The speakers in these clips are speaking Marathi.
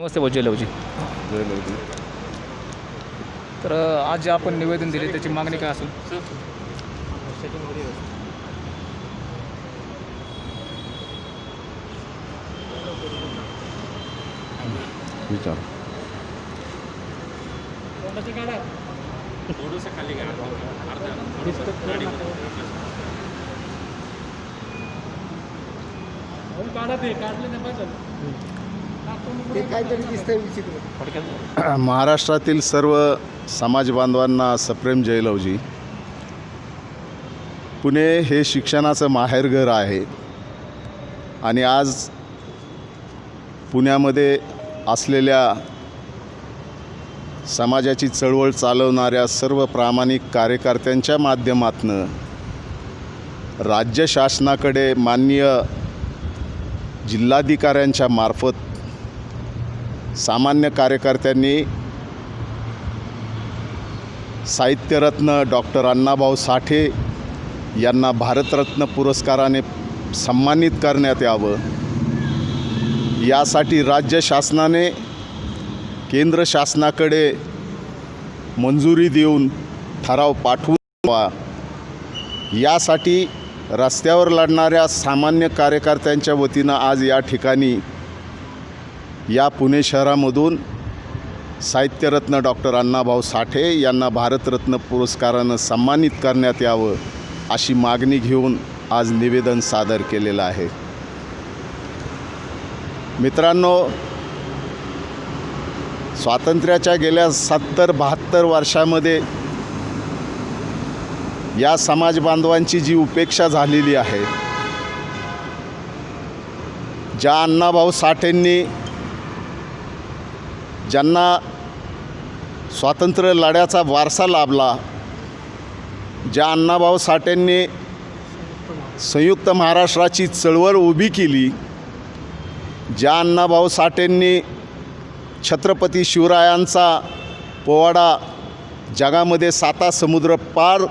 नमस्ते वैजयलवजी. जयललिता. तर आज जे आपण निवेदन दिले त्याची मागणी काय असेल? विचार. महाराष्ट्रातील सर्व समाज बांधवांना सप्रेम जयलवजी. पुणे हे शिक्षणाचं माहेरघर आहे आणि आज पुण्यामध्ये असलेल्या समाजाची चळवळ चालवणाऱ्या सर्व प्रामाणिक कार्यकर्त्यांच्या माध्यमातून राज्य शासनाकडे माननीय जिल्हाधिकाऱ्यांच्या मार्फत सामान्य कार्यकर्त्यांनी साहित्यरत्न डॉक्टर अण्णाभाऊ साठे यांना भारतरत्न पुरस्काराने सन्मानित करण्यात यावं, यासाठी राज्य शासनाने केंद्र शासनाकडे मंजुरी देऊन ठराव पाठवून यासाठी रस्त्यावर लढणाऱ्या सामान्य कार्यकर्त्यांच्या वतीनं आज या ठिकाणी या पुणे शहरामधून साहित्यरत्न डॉक्टर अण्णाभाऊ साठे यांना भारतरत्न पुरस्कारानं सन्मानित करण्यात यावं अशी मागणी घेऊन आज निवेदन सादर केलेलं आहे. मित्रांनो, स्वातंत्र्याच्या गेल्या 70-72 वर्षामध्ये या समाज बांधवांची जी उपेक्षा झालेली आहे, ज्या अण्णाभाऊ साठेंनी ज्यांना स्वातंत्र्य लढ्याचा वारसा लाभला, ज्या अण्णाभाऊ साठेंनी संयुक्त महाराष्ट्राची चळवळ उभी केली, ज्या अण्णाभाऊ साठेंनी छत्रपती शिवरायांचा पोवाडा जगामध्ये 7 समुद्र पार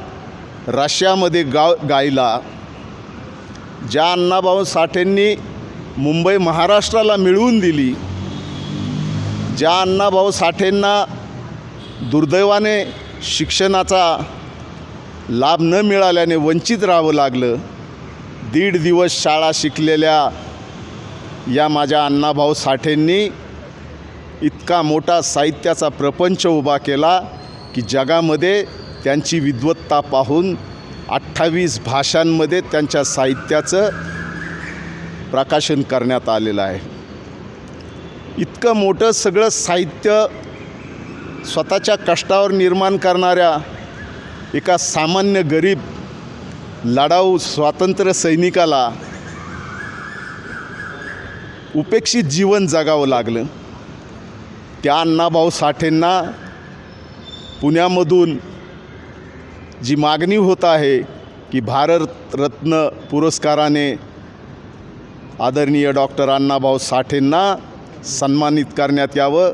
रशियामध्ये गायला, ज्या अण्णाभाऊ साठेंनी मुंबई महाराष्ट्राला मिळवून दिली, ज्या अण्णाभाऊ साठेंना दुर्दैवाने शिक्षणाचा लाभ न मिळाल्याने वंचित राहावं लागलं, 1.5 दिवस शाळा शिकलेल्या या माझ्या अण्णाभाऊ साठेंनी इतका मोठा साहित्याचा प्रपंच उभा केला की जगामध्ये त्यांची विद्वत्ता पाहून 28 भाषांमध्ये त्यांच्या साहित्याचं प्रकाशन करण्यात आलेलं आहे. इतकं मोठं सगळं साहित्य स्वतःच्या कष्टावर निर्माण करणाऱ्या एका सामान्य गरीब लढाऊ स्वातंत्र्य सैनिकाला उपेक्षित जीवन जगावं लागलं. त्या अण्णाभाऊ साठेंना पुण्यामधून जी मागणी होत आहे की भारतरत्न पुरस्काराने आदरणीय डॉक्टर अण्णाभाऊ साठेंना सन्मानित करण्यात यावं,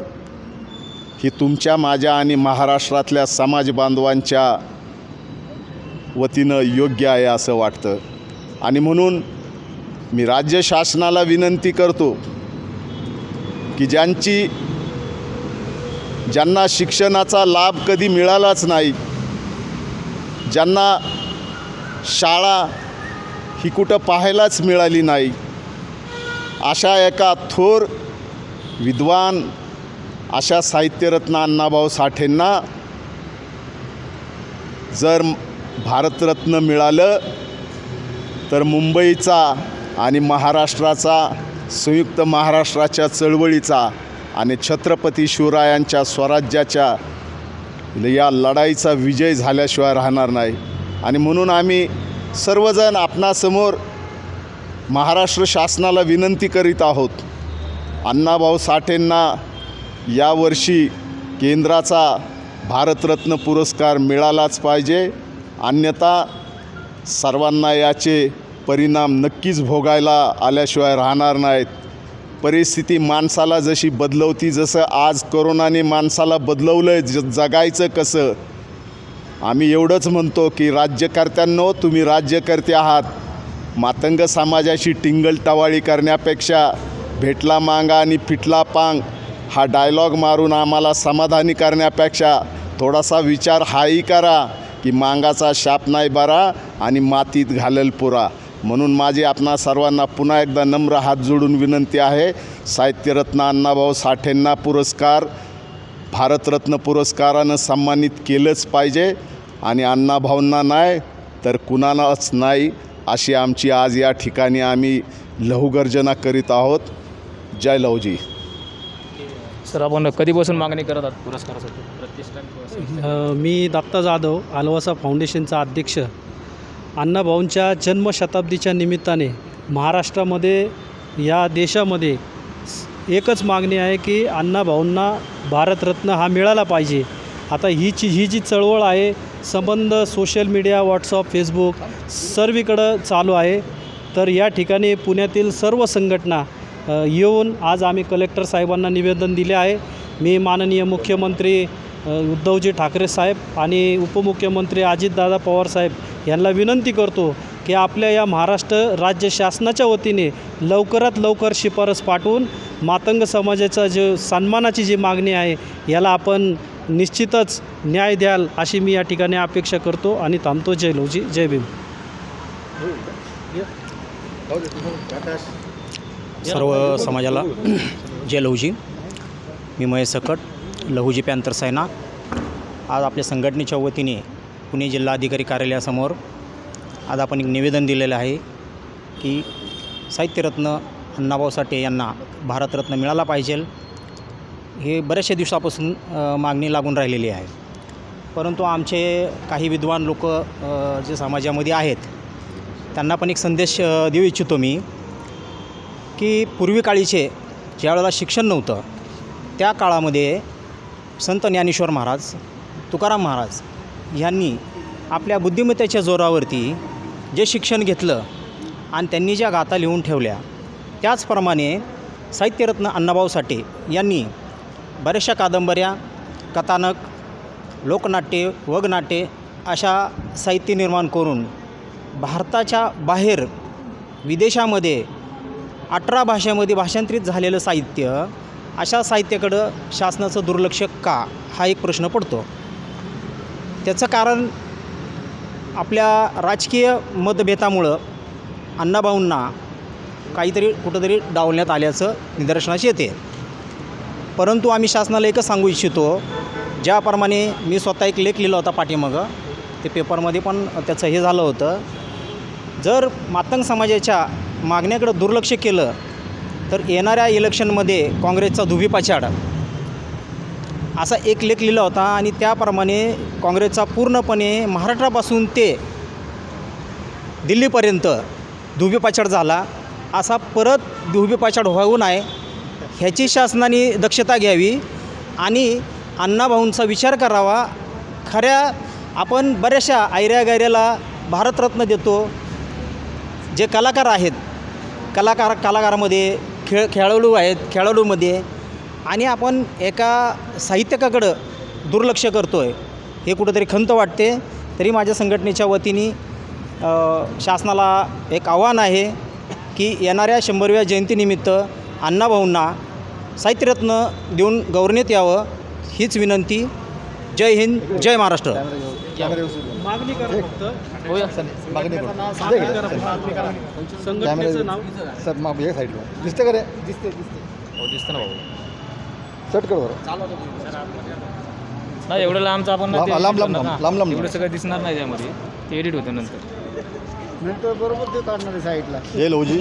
ही तुमच्या, माझ्या आणि महाराष्ट्रातल्या समाज बांधवांच्या वतीनं योग्य आहे असं वाटतं. आणि म्हणून मी राज्य शासनाला विनंती करतो की ज्यांना शिक्षणाचा लाभ कधी मिळालाच नाही, ज्यांना शाळा ही कुठं पाहायलाच मिळाली नाही, अशा एका थोर विद्वान अशा साहित्यरत्न अण्णाभाऊ साठेंना जर भारतरत्न मिळालं तर मुंबईचा आणि महाराष्ट्राचा, संयुक्त महाराष्ट्राच्या चळवळीचा आणि छत्रपती शिवरायांच्या स्वराज्याच्या या लढाईचा विजय झाल्याशिवाय राहणार नाही. आणि म्हणून आम्ही सर्वजण आपणासमोर महाराष्ट्र शासनाला विनंती करीत आहोत, अण्णाभाऊ साठेंना यावर्षी केंद्राचा भारतरत्न पुरस्कार मिळालाच पाहिजे, अन्यथा सर्वांना याचे परिणाम नक्कीच भोगायला आल्याशिवाय राहणार नाहीत. परिस्थिती माणसाला जशी बदलवती, जसं आज कोरोनाने माणसाला बदलवलं आहे, जगायचं कसं. आम्ही एवढंच म्हणतो की राज्यकर्त्यांनो, तुम्ही राज्यकर्ते आहात, मातंग समाजाशी टिंगल टवाळी करण्यापेक्षा भेटला मांगा आणि फिटला पांग हा डायलॉग मारून आम्हाला समाधानी करण्यापेक्षा थोडासा विचार हाही करा की मांगाचा शाप नाही बरा आणि मातीत घालेल पुरा. म्हणून माझी आपणा सर्वांना पुन्हा एकदा नम्र हात जोडून विनंती आहे, साहित्यरत्न अण्णाभाऊ साठेंना पुरस्कार भारतरत्न पुरस्कारानं सन्मानित केलंच पाहिजे आणि अण्णाभाऊंना नाही तर कुणालाच नाही अशी आमची आज या ठिकाणी आम्ही लहुगर्जना करीत आहोत. जय लहुजी. सर, आपण कधीपासून मागणी करत आहात पुरस्कारासाठी प्रतिष्ठान? मी दत्ता जाधव, आलवासा फाउंडेशनचा अध्यक्ष. अण्णाभाऊंच्या जन्मशताब्दीच्या निमित्ताने महाराष्ट्रामध्ये, या देशामध्ये एकच मागणी आहे की अण्णाभाऊंना भारतरत्न हा मिळाला पाहिजे. आता ही जी चळवळ आहे, संबंध सोशल मीडिया, व्हॉट्सअप, फेसबुक सर्वीकडं चालू आहे. तर या ठिकाणी पुण्यातील सर्व संघटना येऊन आज आम्ही कलेक्टर साहेबांना निवेदन दिले आहे. मी माननीय मुख्यमंत्री उद्धवजी ठाकरे साहेब आणि उपमुख्यमंत्री अजितदादा पवार साहेब यांना विनंती करतो की आपल्या या महाराष्ट्र राज्य शासनाच्या वतीने लवकरात लवकर शिफारस पाठवून मातंग समाजाचा जो सन्मानाची जी मागणी आहे याला आपण निश्चितच न्याय द्याल अशी मी या ठिकाणी अपेक्षा करतो आणि थांबतो. जय लहुजी, जय भीम. सर्व समाजाला जय लहुजी. मी महेश सकट, लहुजी पॅन्थर सेना. आज आपल्या संघटनेच्या वतीने पुणे जिल्हाधिकारी कार्यालयासमोर आज आपण एक निवेदन दिलेलं आहे की साहित्यरत्न अण्णाभाऊ साठे यांना भारतरत्न मिळाला पाहिजे. हे बऱ्याचशा दिवसापासून मागणी लागून राहिलेली आहे. परंतु आमचे काही विद्वान लोक जे समाजामध्ये आहेत त्यांना पण एक संदेश देऊ इच्छितो मी की पूर्वी काळीचे ज्या वेळेला शिक्षण नव्हतं त्या काळामध्ये संत ज्ञानेश्वर महाराज, तुकाराम महाराज यांनी आपल्या बुद्धिमत्तेच्या जोरावरती जे शिक्षण घेतलं आणि त्यांनी ज्या गाथा लिहून ठेवल्या, त्याचप्रमाणे साहित्यरत्न अण्णाभाऊ साठे यांनी बऱ्याचशा कादंबऱ्या, कथानक, लोकनाट्ये, वगनाट्ये अशा साहित्य निर्माण करून भारताच्या बाहेर विदेशामध्ये 18 भाषेमध्ये भाषांतरित झालेलं साहित्य, अशा साहित्याकडं शासनाचं दुर्लक्ष का, हा एक प्रश्न पडतो. त्याचं कारण आपल्या राजकीय मतभेदामुळं अण्णाभाऊंना काहीतरी कुठंतरी डावलण्यात आल्याचं निदर्शनास येते. परंतु आम्ही शासनाला एकच सांगू इच्छितो, ज्याप्रमाणे मी स्वतः एक लेख लिहिला होता पाठीमागं, ते पेपरमध्ये पण त्याचं हे झालं होतं, जर मातंग समाजाच्या मागण्याकडं दुर्लक्ष केलं तर येणाऱ्या इलेक्शनमध्ये काँग्रेसचा धुबीपाछाड असा एक लेख लिहिला होता आणि त्याप्रमाणे काँग्रेसचा पूर्णपणे महाराष्ट्रापासून ते दिल्लीपर्यंत धुबीपाछाड झाला. असा परत धुबीपाछाड होऊ नये ह्याची शासनाने दक्षता घ्यावी आणि अण्णाभाऊंचा विचार करावा. खऱ्या आपण बऱ्याचशा ऐऱ्या-गैऱ्याला भारतरत्न देतो. जे कलाकार आहेत, कलाकारामध्ये खेळाडू आहेत, खेळाडूमध्ये, आणि आपण एका साहित्यकाकडं दुर्लक्ष करतो आहे, हे कुठंतरी खंत वाटते. तरी माझ्या संघटनेच्या वतीने शासनाला एक आव्हान आहे की येणाऱ्या 100व्या जयंतीनिमित्त अण्णाभाऊंना साहित्यरत्न देऊन गौरवण्यात यावं, हीच विनंती. जय हिंद, जय महाराष्ट्र. मागणी करा फक्त. मागणी करा. संघटनेचं नाव सर मग एक साईडला दिसते का रे? दिसते दिसतं ना भाऊ. सेट कर बरं. नाही, एवढं लांबचं आपण लांब- लांब- लांब- लांब- लांब. एवढं सगळं दिसणार नाही त्यामध्ये, ते एडिट होतं नंतर. मिनिट बरोबर ते काढणार आहे साईडला. जय लहुजी,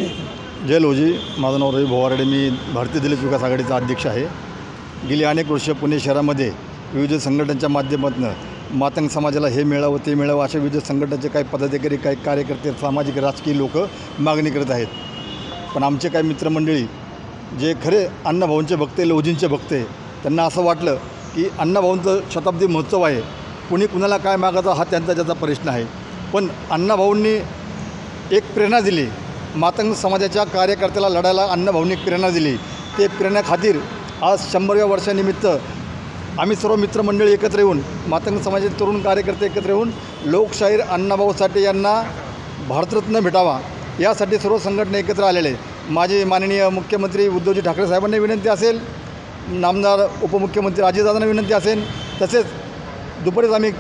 जय लहुजी. माझं नाव रवी भोवारडे. मी भारतीय दलित विकास आघाडीचा अध्यक्ष आहे. गेली अनेक वर्ष पुणे शहरामध्ये विविध संघटनांच्या माध्यमातून मातंग समाजाला हे मिळावं ते मिळावं अशा विविध संघटनाचे काही पदाधिकारी, काही कार्यकर्ते, सामाजिक राजकीय लोक मागणी करत आहेत. पण आमचे काही मित्रमंडळी जे खरे अण्णाभाऊंचे भक्त आहे, लहुजींचे भक्त आहे, त्यांना असं वाटलं की अण्णाभाऊंचं शताब्दी महोत्सव आहे, कुणी कुणाला काय मागायचा हा त्यांचा ज्याचा प्रश्न आहे. पण अण्णाभाऊंनी एक प्रेरणा दिली, मातंग समाजाच्या कार्यकर्त्याला लढायला अण्णाभाऊंनी एक प्रेरणा दिली. ते प्रेरणेखातीर आज 100व्या वर्षानिमित्त आम्ही सर्व मित्रमंडळी एकत्र येऊन, मातंग समाजाचे तरुण कार्यकर्ते एकत्र येऊन लोकशाहीर अण्णाभाऊ साठे यांना भारतरत्न भेटावा यासाठी सर्व संघटना एकत्र आलेले. माझे माननीय मुख्यमंत्री उद्धवजी ठाकरे साहेबांना विनंती असेल, नामदार उपमुख्यमंत्री अजितदादांना विनंती असेल. तसेच दुपारीच आम्ही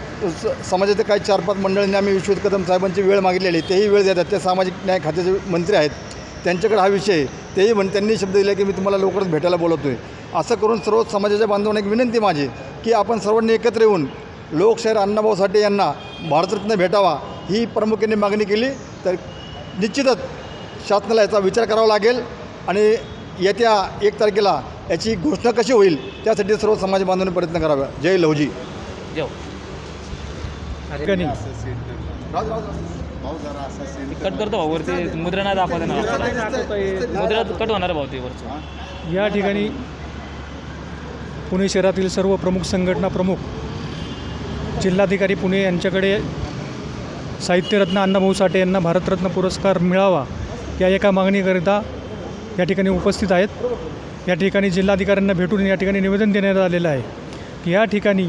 समाजाचे काही 4-5 मंडळींनी आम्ही विश्वजित कदम साहेबांची वेळ मागितलेली, तेही वेळ देतात. ते सामाजिक न्याय खात्याचे मंत्री आहेत, त्यांच्याकडे हा विषय तेही त्यांनी शब्द दिले की मी तुम्हाला लवकरच भेटायला बोलवतो आहे. असं करून सर्व समाजाच्या बांधवांना एक विनंती माझी की आपण सर्वांनी एकत्र येऊन लोकशाहीर अण्णाभाऊ साठे यांना भारतरत्न भेटावा ही प्रामुख्याने मागणी केली तर निश्चितच शासनाला याचा विचार करावा लागेल आणि येत्या 1 तारखेला याची घोषणा कशी होईल त्यासाठी सर्व समाज बांधवांनी प्रयत्न करावा. जय लहुजी. जेव कट करतो भाऊ वरती मुद्रा नाही दाखवत ना मुद्रा कट होणार भाऊ ते वरचं. या ठिकाणी पुणे शहरातील सर्व प्रमुख संघटना प्रमुख जिल्हाधिकारी पुणे यांच्याकडे साहित्यरत्न अण्णाभाऊ साठे यांना भारतरत्न पुरस्कार मिळावा या एका मागणीकरिता या ठिकाणी उपस्थित आहेत. या ठिकाणी जिल्हाधिकाऱ्यांना भेटून या ठिकाणी निवेदन देण्यात आलेलं आहे की या ठिकाणी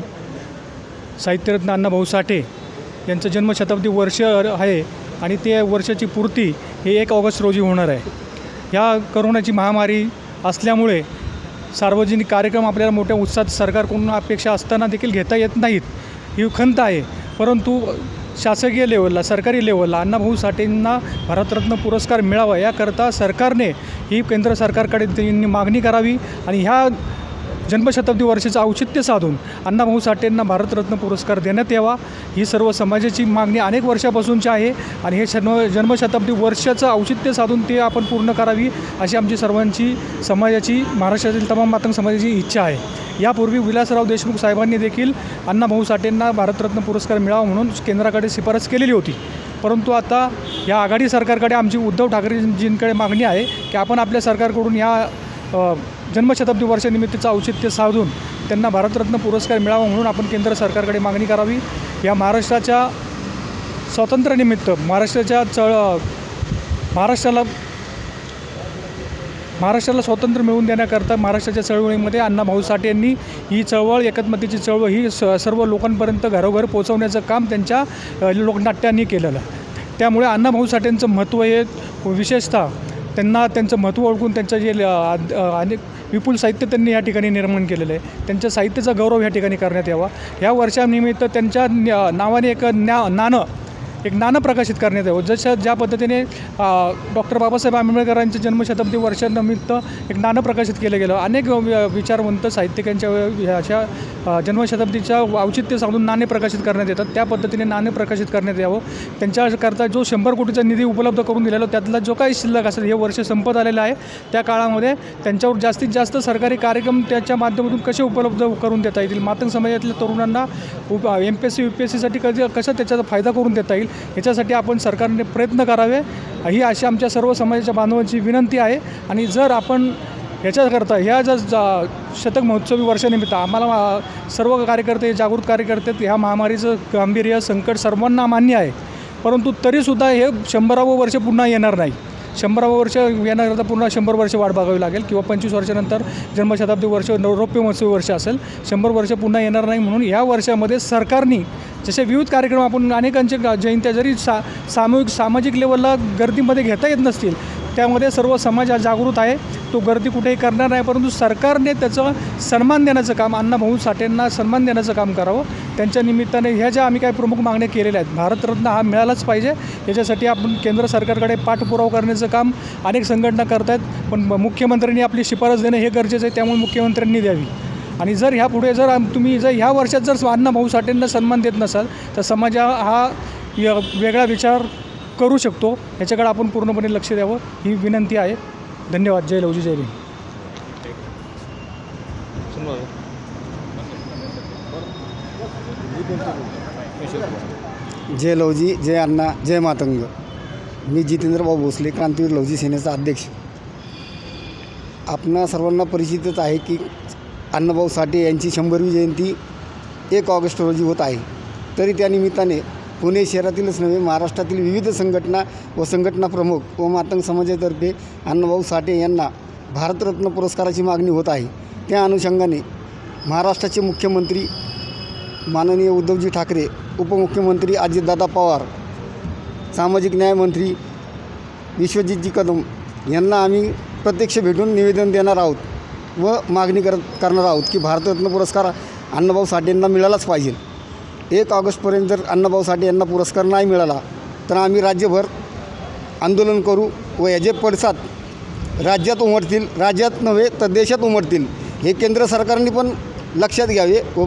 साहित्यरत्न अण्णाभाऊ साठे यांचं जन्मशताब्दी वर्ष आहे आणि ते वर्षाची पूर्ती हे 1 ऑगस्ट रोजी होणार आहे. या करोनाची महामारी असल्यामुळे सार्वजनिक कार्यक्रम आपल्याला मोठ्या उत्साहात सरकारकडून अपेक्षा असताना देखील घेता येत नाहीत, ही खंत आहे. परंतु शासकीय लेवलला सरकारी लेवलला अण्णाभाऊ साठेंना भारतरत्न पुरस्कार मिळावा याकरता सरकारने ही केंद्र सरकारकडे त्यांनी मागणी करावी आणि ह्या जन्मशताब्दी वर्षाचं औचित्य साधून अण्णाभाऊ साठेंना भारतरत्न पुरस्कार देण्यात यावा ही सर्व समाजाची मागणी अनेक वर्षापासूनची आहे आणि हे जन्मशताब्दी वर्षाचं औचित्य साधून ते आपण पूर्ण करावी अशी आमची सर्वांची समाजाची महाराष्ट्रातील तमाम मातंग समाजाची इच्छा आहे. यापूर्वी विलासराव देशमुख साहेबांनी देखील अण्णाभाऊ साठेंना भारतरत्न पुरस्कार मिळावा म्हणून केंद्राकडे शिफारस केलेली होती. परंतु आता या आघाडी सरकारकडे आमची उद्धव ठाकरेजींकडे मागणी आहे की आपण आपल्या सरकारकडून या जन्मशताब्दी वर्षानिमित्ताचं औचित्य साधून त्यांना भारतरत्न पुरस्कार मिळावा म्हणून आपण केंद्र सरकारकडे मागणी करावी. या महाराष्ट्राच्या स्वातंत्र्यानिमित्त महाराष्ट्राला स्वातंत्र्य मिळवून देण्याकरता महाराष्ट्राच्या चळवळीमध्ये अण्णाभाऊ साठे यांनी ही चळवळ एकत्मतेची चळवळ ही सर्व लोकांपर्यंत घरोघर पोचवण्याचं काम त्यांच्या लोकनाट्यांनी केलेलं. त्यामुळे अण्णाभाऊ साठेंचं महत्त्व हे विशेषतः त्यांना त्यांचं महत्त्व ओळखून त्यांचं जे अनेक विपुल साहित्य त्यांनी या ठिकाणी निर्माण केलेलं आहे त्यांच्या साहित्याचा गौरव या ठिकाणी करण्यात यावा. या वर्षानिमित्त त्यांच्या नावाने एक नाणं प्रकाशित करण्यात यावं. ज्या पद्धतीने डॉक्टर बाबासाहेब आंबेडकरांच्या जन्मशताब्दी वर्षानिमित्त एक नाणं प्रकाशित केलं गेलं. अनेक विचारवंत साहित्यिकांच्या ह्याच्या जन्मशताब्दीच्या औचित्य साधून नाणे प्रकाशित करण्यात येतात. त्या पद्धतीने नाणे प्रकाशित करण्यात यावं. त्यांच्याकरता जो 100 कोटीचा निधी उपलब्ध करून दिलेला त्यातला जो काही शिल्लक असेल हे वर्ष संपत आलेलं आहे त्या काळामध्ये त्यांच्यावर जास्तीत जास्त सरकारी कार्यक्रम त्याच्या माध्यमातून कसे उपलब्ध करून देता येतील, मातंग समाजातल्या तरुणांना MPSC UPSCसाठी कसं त्याचा फायदा करून देता येईल याच्यासाठी आपण सरकारने प्रयत्न करावे ही अशी आमच्या सर्व समाजाच्या बांधवांची विनंती आहे. आणि जर आपण याच्याकरता ह्या जर शतक महोत्सवी वर्षानिमित्त आम्हाला सर्व कार्यकर्ते जागृत कार्यकर्ते ह्या महामारीचं गांभीर्य संकट सर्वांना मान्य आहे. परंतु तरीसुद्धा हे 100वे वर्ष पुन्हा येणार नाही. 100वे वर्ष येण्याकरता पुन्हा 100 वर्ष वाट बघावी लागेल किंवा 25 वर्षानंतर जन्मशताब्दी वर्ष रौप्य महोत्सवी वर्ष असेल. 100 वर्ष पुन्हा येणार नाही. म्हणून या वर्षामध्ये सरकारने जसे विविध कार्यक्रम आपण अनेकांचे जयंत्या जरी सामाजिक लेवलला गर्दीमध्ये घेता येत नसतील त्यामध्ये सर्व समाज जागृत आहे, तो गर्दी कुठेही करणार नाही. परंतु सरकारने त्याचं सन्मान देण्याचं काम अण्णाभाऊ साठेंना सन्मान देण्याचं काम करावं. त्यांच्या निमित्ताने ह्या ज्या आम्ही काही प्रमुख मागण्या केलेल्या आहेत भारतरत्न हा मिळालाच पाहिजे याच्यासाठी आपण केंद्र सरकारकडे पाठपुरावा करण्याचं काम अनेक संघटना करत आहेत. पण मुख्यमंत्र्यांनी आपली शिफारस देणं हे गरजेचं आहे, त्यामुळे मुख्यमंत्र्यांनी द्यावी. आणि जर ह्यापुढे जर तुम्ही ह्या वर्षात जर अण्णाभाऊ साठेंना सन्मान देत नसाल तर समाज हा वेगळा विचार करू शकतो. याच्याकडे आपण पूर्णपणे लक्ष द्यावं ही विनंती आहे. धन्यवाद. जय लहुजी जय भीम. जय लहुजी, जय अण्णा, जय मातंग. मी जितेंद्रभाऊ भोसले, क्रांतीवीर लहुजी सेनेचा अध्यक्ष. आपणा सर्वांना परिचितच आहे की अण्णाभाऊ साठे यांची 100वी जयंती 1 ऑगस्ट रोजी होत आहे. तरी त्या निमित्ताने पुणे शहरातीलच नव्हे महाराष्ट्रातील विविध संघटना व संघटना प्रमुख व मातंग समाजातर्फे अण्णाभाऊ साठे यांना भारतरत्न पुरस्काराची मागणी होत आहे. त्या अनुषंगाने महाराष्ट्राचे मुख्यमंत्री माननीय उद्धवजी ठाकरे, उपमुख्यमंत्री अजितदादा पवार, सामाजिक न्यायमंत्री विश्वजितजी कदम यांना आम्ही प्रत्यक्ष भेटून निवेदन देणार आहोत व मागणी करणार आहोत की भारतरत्न पुरस्कार अण्णाभाऊ साठे यांना मिळालाच पाहिजे. 1 ऑगस्टपर्यंत जर अण्णाभाऊ साठे यांना पुरस्कार नाही मिळाला तर आम्ही राज्यभर आंदोलन करू व याचे पडसाद राज्यात उमटतील, राज्यात नव्हे तर देशात उमटतील. हे केंद्र सरकारने पण लक्षात घ्यावे व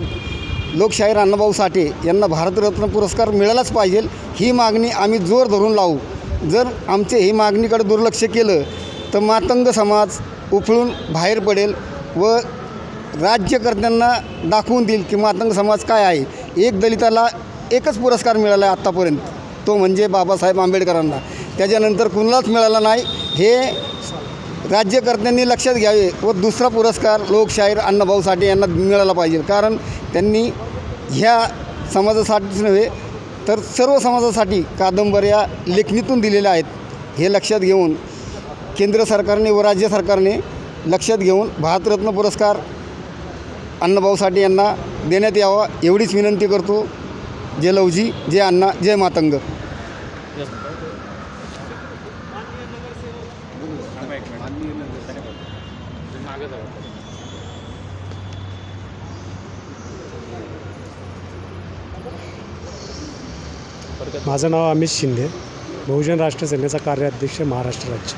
लोकशाहीर अण्णाभाऊ साठे यांना भारतरत्न पुरस्कार मिळालाच पाहिजे ही मागणी आम्ही जोर धरून लावू. जर आमचे ही मागणीकडे दुर्लक्ष केलं तर मातंग समाज उफळून बाहेर पडेल व राज्यकर्त्यांना दाखवून देईल की मातंग समाज काय आहे. एक दलिताला एकच पुरस्कार मिळाला आहे आत्तापर्यंत, तो म्हणजे बाबासाहेब आंबेडकरांना. त्याच्यानंतर कुणालाच मिळाला नाही. हे राज्यकर्त्यांनी लक्षात घ्यावे व दुसरा पुरस्कार लोकशाहीर अण्णाभाऊ साठे यांना मिळाला पाहिजे. कारण त्यांनी ह्या समाजासाठीच नव्हे तर सर्व समाजासाठी कादंबऱ्या लेखणीतून दिलेल्या आहेत. हे लक्षात घेऊन केंद्र सरकारने व राज्य सरकारने लक्षात घेऊन भारतरत्न पुरस्कार अण्णाभाऊ साठे यांना देण्यात यावा एवढीच विनंती करतो. जय लवजी, जय अण्णा, जय मातंग. माझं नाव अमित शिंदे, बहुजन राष्ट्र सेनेचा कार्याध्यक्ष महाराष्ट्र राज्य.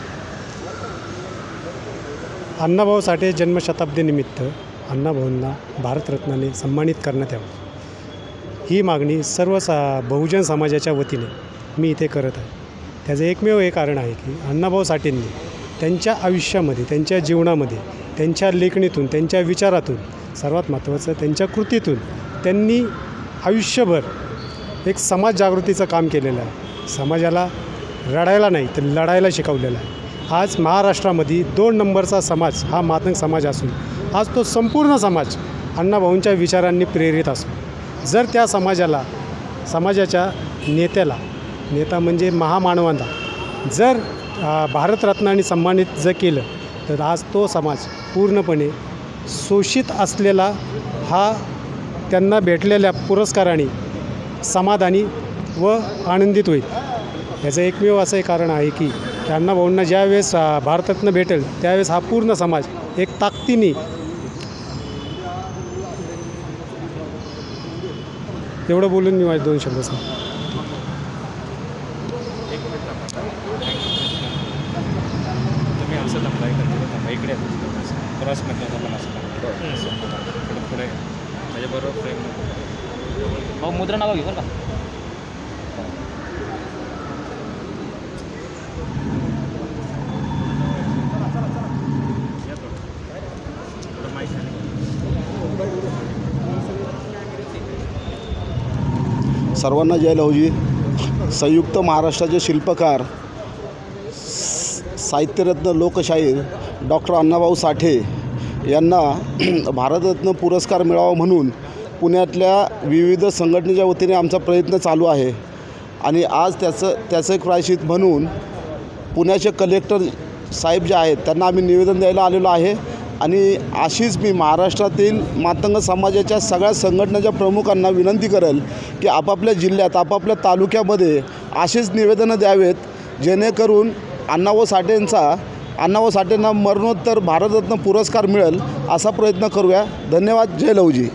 अण्णाभाऊ साठे जन्मशताब्दीनिमित्त अण्णाभाऊंना भारतरत्नाने सन्मानित करण्यात यावं ही मागणी सर्व बहुजन समाजाच्या वतीने मी इथे करत आहे. त्याचं एकमेव हे कारण आहे की अण्णाभाऊ साठेंनी त्यांच्या आयुष्यामध्ये, त्यांच्या जीवनामध्ये, त्यांच्या लेखणीतून, त्यांच्या विचारातून, सर्वात महत्त्वाचं त्यांच्या कृतीतून त्यांनी आयुष्यभर एक समाज जागृतीचं काम केलेलं आहे. समाजाला रडायला नाही तर लढायला शिकवलेलं आहे. आज महाराष्ट्रामध्ये 2 नंबरचा समाज हा मातंग समाज असून आज तो संपूर्ण समाज अण्णाभाऊंच्या विचारांनी प्रेरित असतो. जर त्या समाजाच्या नेत्याला, नेता म्हणजे महामानवांना जर भारतरत्नाने सन्मानित जर केलं तर आज तो समाज पूर्णपणे शोषित असलेला हा त्यांना भेटलेल्या पुरस्काराने समाधानी व आनंदित होईल. याचं एकमेव असं कारण आहे की अण्णाभाऊंना ज्यावेळेस भारतरत्न भेटेल त्यावेळेस हा पूर्ण समाज एक ताकदीने, एवढं बोलून मी माझे 2 शब्द सांगतो. तुम्ही असं थांबा इकडे क्रॉसमध्ये पण असं पुढे माझ्याबरोबर फ्रेम भाऊ मुद्रा नाव घेऊ बरं का. सर्वांना जय लवजी. संयुक्त महाराष्ट्राचे शिल्पकार, साहित्यरत्न, लोकशाहीर डॉक्टर अण्णाभाऊ साठे यांना भारतरत्न पुरस्कार मिळावा म्हणून पुण्यातल्या विविध संघटनेच्या वतीने आमचा प्रयत्न चालू आहे. आणि आज त्याचं एक प्रायश्चित म्हणून पुण्याचे कलेक्टर साहेब जे आहेत त्यांना आम्ही निवेदन द्यायला आलेलो आहे. आणि अशीच मी महाराष्ट्रातील मातंग समाजाच्या सगळ्या संघटनेच्या प्रमुखांना विनंती करेल की आपापल्या जिल्ह्यात, आपापल्या तालुक्यामध्ये अशीच निवेदनं द्यावेत जेणेकरून अण्णाभाऊ साठेंना मरणोत्तर भारतरत्न पुरस्कार मिळेल असा प्रयत्न करूया. धन्यवाद. जय लवजी.